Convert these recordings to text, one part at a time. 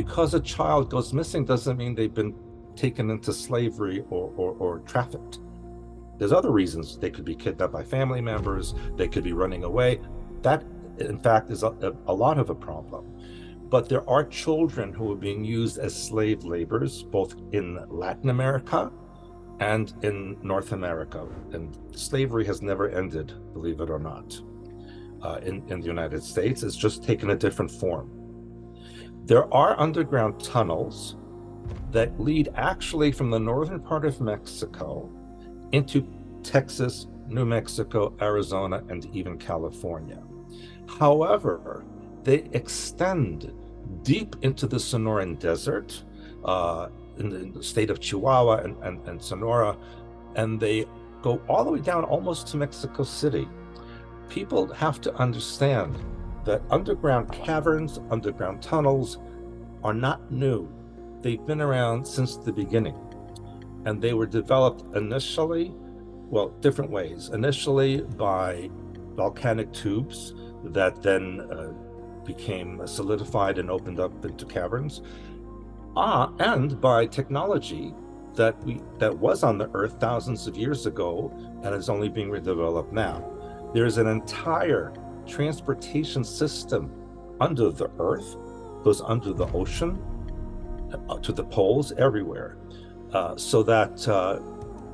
because a child goes missing doesn't mean they've been taken into slavery or trafficked. There's other reasons. They could be kidnapped by family members, they could be running away. That, in fact, is a lot of a problem. But there are children who are being used as slave laborers, both in Latin America and in North America. And slavery has never ended, believe it or not, in the United States. It's just taken a different form. There are underground tunnels that lead actually from the northern part of Mexico into Texas, New Mexico, Arizona, and even California. However, they extend deep into the Sonoran Desert, in the state of Chihuahua and Sonora, and they go all the way down almost to Mexico City. People have to understand that underground caverns, underground tunnels are not new. They've been around since the beginning, and they were developed initially, well, different ways. Initially by volcanic tubes that then became solidified and opened up into caverns, and by technology that was on the Earth thousands of years ago and is only being redeveloped now. There is an entire transportation system under the Earth, goes under the ocean, to the poles, everywhere, so that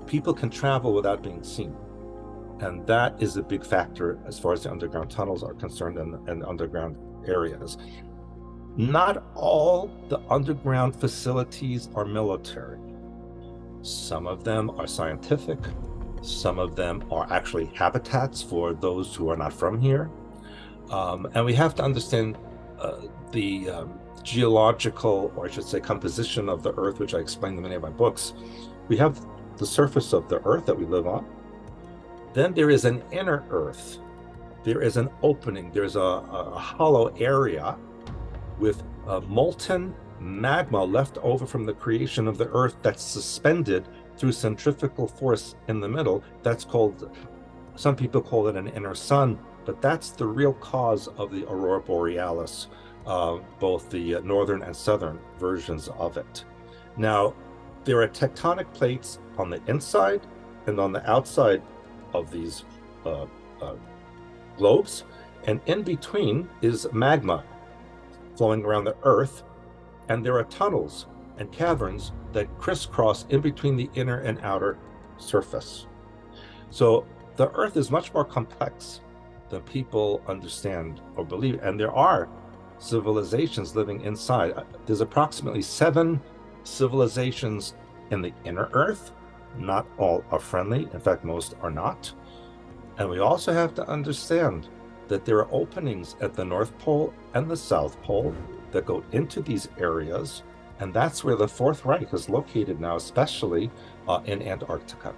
people can travel without being seen. And that is a big factor as far as the underground tunnels are concerned and underground areas. Not all the underground facilities are military. Some of them are scientific. Some of them are actually habitats for those who are not from here. And we have to understand the geological, or I should say, composition of the Earth, which I explain in many of my books. We have the surface of the Earth that we live on. Then there is an inner Earth. There is an opening. There's a hollow area with molten magma left over from the creation of the Earth that's suspended through centrifugal force in the middle. That's called, some people call it an inner sun, but that's the real cause of the aurora borealis, both the northern and southern versions of it. Now, there are tectonic plates on the inside and on the outside of these globes, and in between is magma flowing around the Earth, and there are tunnels and caverns that crisscross in between the inner and outer surface. So the Earth is much more complex than people understand or believe, and there are civilizations living inside. There's approximately 7 civilizations in the inner Earth. Not all are friendly. In fact, most are not. And we also have to understand that there are openings at the North Pole and the South Pole that go into these areas, and that's where the Fourth Reich is located now, especially in Antarctica.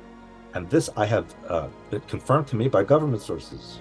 And this I have been confirmed to me by government sources.